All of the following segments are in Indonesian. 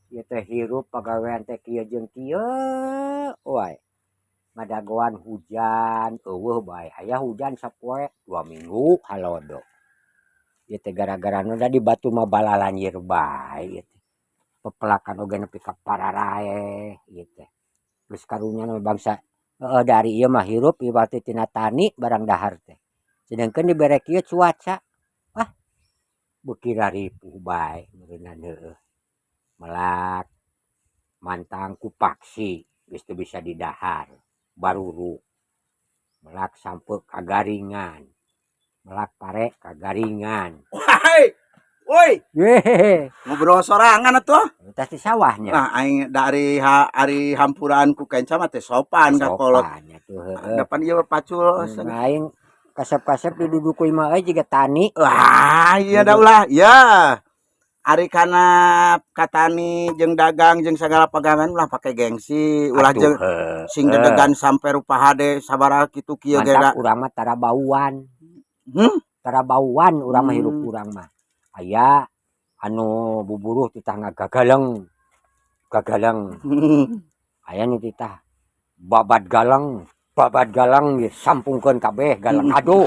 ieu teh hirup pagawean teh kieu jeung kieu wae. Ngadagoan hujan eueuh bae aya hujan sapoe 2 minggu halodo. Ieu teh gara-gara nu da di batu mah balalanyir bae ieu teh. Pepelakan oge nepi ka pararae ieu teh. Geus karunya mah bangsa dari ieu mah hirup ibaratna tina tani barang dahar teh. Sedengkeun dibere kieu cuaca wah beuki raripuh bae meureunana heueuh. Melak mantang ku paksi geus teu bisa didahar baruruk. Melak sampeuk kagaringan. Melak pare kagaringan. Wahai, woi, ngobrol sorangan atuh. Eta di sawahnya. Nah, aing dari ari hampuran ku kenca mah teh sopan ka kolot. Depan ieu pacul. Aing kasep-kasep didudukeun mah jiga tani. Wah, iya da ulah. Ya. Ari kana katani jeung dagang jeung sagala pagawean ulah pake gengsi, ulah jeung sing dedegan sampe rupa hade sabaraha kitu kieu ge da. Urang mah tara bauan. Tara bauan urang mah hirup urang mah. Aya anu buburuh titah ngagagaleng. Gagaleng. Aya nu titah babat galang ge sampungkeun kabeh galang aduh.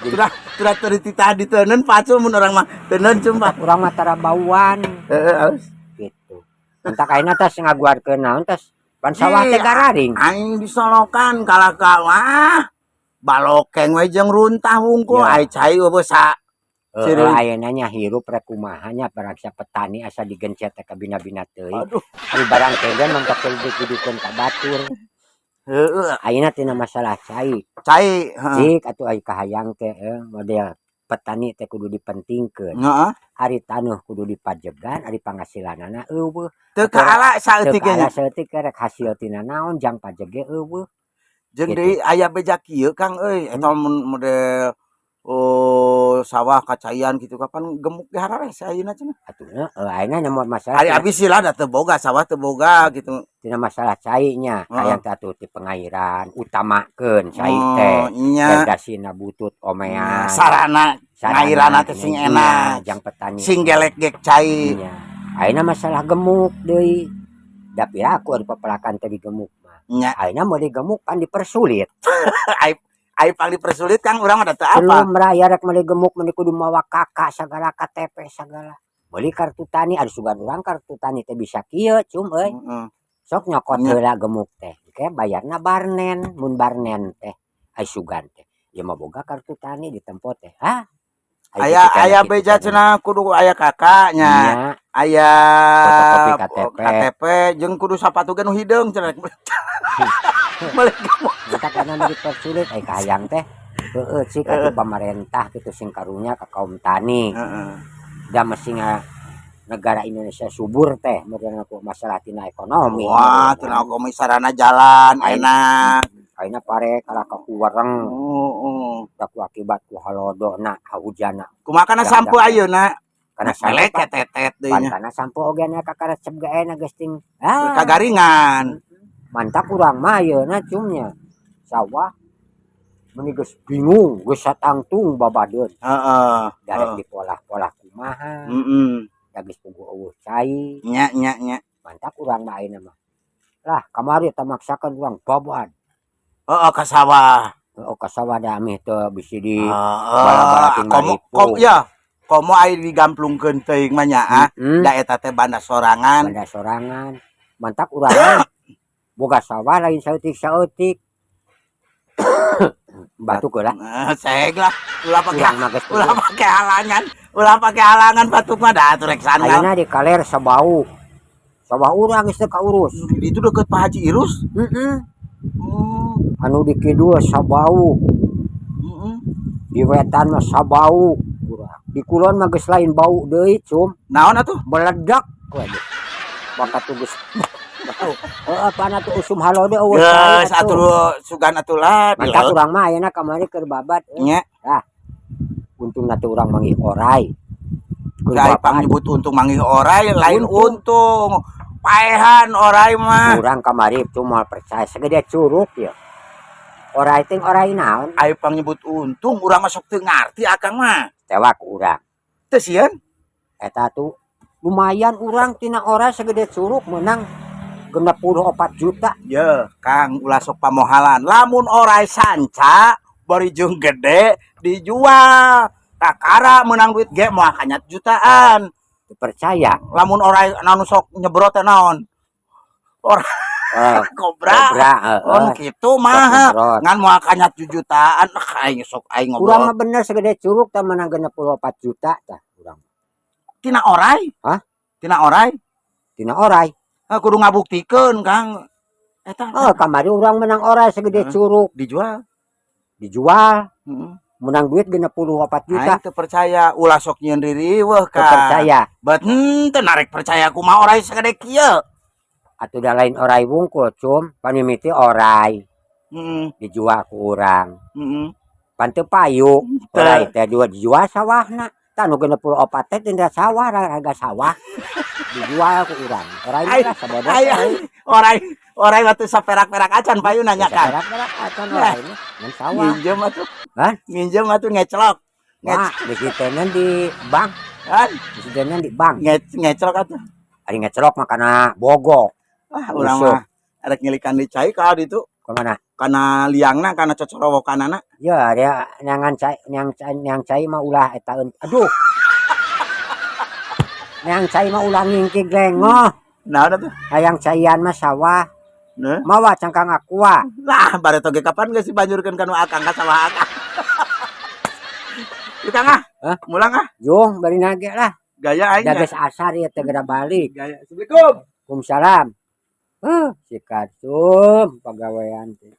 Sudah titah diteuneun pacul mun urang mah teuneun sumpah. Urang mah tara bauan. Heeh, gitu. Entak ayeuna tos ngaguarkeun naon tos pan sawah teh gararing. Aing disolokan kalaka mah balokeng we jeung runtah wungkul ai cai eueuh sa. Ayeuna nya hirup rek kumaha nya paraksa petani asa digencet ka bina-bina teuing. Ari barang teh mentok didudukeun ka batur. Heeh, ayeuna tina masalah cai. Cai, cik atuh ai kahayang teh model petani teh kudu dipentingkeun. Heeh. Ari taneuh kudu dipajegan, ari pangasilanana eueuh. Teu kaala saeutik nya. Teu kaala saeutik rek hasil tina naon jang pajeg ge eueuh. Jeung deui aya beja kieu Kang euy, eta model sawah kacayan gitu kapan gemuk ge harare saeyeuna cenah. Atuh ayeuna nya masalah. Ari abis sila da teu boga sawah teu boga gitu. Tina masalah cai nya, hayang teh atuh ti pengairan utamakeun cai teh. Irgasina butut omean. Sarana ngairana teh sing enak. Jang petani. Sing gelek-gek cai. Ayeuna masalah gemuk deui. Da piraku ari papelakan teh digemuk mah. Ayeuna mau digemuk kan dipersulit. Ai pang dipersulit Kang urang mah teu apa. Belum raya rek meuli gemuk meuli kudu mawa kakak sagala KTP sagala. Meuli kartu tani ada sugan urang kartu tani teh bisa kieu cum euy. Sok nyokot heula gemuk teh. Oke bayarna barnen, mun barnen teh ai sugan teh. Ieu mah boga kartu tani ditempo teh. Hah? Aya beja cenah kudu aya kakaknya. Aya KTP jeung kudu sapatu ge nu hideung cenah. Eta kana dipersulit ai kahayang teh. Heueuh cik atuh pamarentah kitu sing karunya ka kaum tani. Da mestinya negara Indonesia subur teh meureun masalah tina ekonomi. Wah, tina ekonomi sarana jalan enak. Ayeuna pare kalaka ku wereng. Da ku akibat ku halodona hujana. Kumaha kana sampo ayeuna? Kana melek tetet deui nya. Kana sampo oge na kakaresep gaena geus ting. Kagaringan. Mantap urang mah ayeuna cumnya. Sawah meni geus bingung, geus satangtung babadeun. Heeh. Darek dipolah-polah kumaha. Da geus puguh eueuh cai. Nya. Mantap urang mah ayeuna mah. Lah kamari teh maksakeun urang baban. Heeh ka sawah. Heeh ka sawah da ameh teu bisi di bala-bala komo ya. Komo aya digamplungkeun teuing mah nya. Da eta teh banda sorangan. Banda sorangan. Mantap urang boga sawah lain saeutik-saeutik. Batu geula. Seg lah. Ulah pake halangan batuk mah da atuh rek sandal. Ayeuna di kaler sabau. Sawah urang geus teu kaurus. Itu deket Pak Haji Irus? Anu di kidul sabau. Di wetan mah sabau urang. Di kulon mah geus lain bau deui cum. Naon atuh? Meledak waduh. Bakat geus apaan atuh usum halode eueuh geus atuh sugan atuh lah. Mantap urang mah ayeuna kamari keur babat. Nya. Tah. Untungna teh urang manggih oray. Kudu pang nyebut untung manggih oray lain untung. Paehan oray mah. Urang kamari cuma percaya segede curug ya. Oray ting oray naon? Aya pang nyebut untung urang masuk teu ngarti akang mah. Tewak urang. Teu sieun? Eta tuh lumayan urang tina orai segede curug menang 64 juta. Ya Kang ulah sok pamohalan lamun orai sanca berijung gede dijual kakara menang duit ge moal kanyat jutaan. Percaya Lamun orai nanu sok nyebrot teh naon orang kobra on kitu mah ngan moal kanyat jutaan aing sok aing urang ngobrol mah bener segede curug tah menang 64 juta tah urang. tina orai Hah? tina orai Tina orai. kudu ngabuktikeun Kang eta Kamari urang menang orai segede curug dijual menang duit 64 juta. aing teu percaya ulah sok nyieun ririweuh Kang Percaya bet teu narek percaya kumaha orai sagede kieu atuh da lain orai wungkul cum panimiti orai dijual ku urang pan teu payu orai teh dijual sawahna tah nu 64 teh tenda sawah harga sawah dijual ku urang orai mah sabodot orai waktu saperak-perak acan payu nanya Kang saperak acan orai mah ngan sawah minjem atuh Hah? minjem atuh ngecelok wah disitenan di bank disitenan di bank ngecelok atuh ari ngecelok mah kana bogok urang mah arek nyilikan di cai ka ditu kemana kana liangna kana cocorowokanana ya dia nyang cai mah ulah eta aduh nyang cai mah ulah ngingkig lengoh naon atuh hayang caian mah sawah nah mawa cangkang aqua lah bare toge kapan geus dibanjurkeun ka nu akang ka sawah akang kita ngah mulang jung bari nage lah gaya aing dages asar ieu teh geda balik gaya assalamualaikum Waalaikumsalam si kasum pagawean teh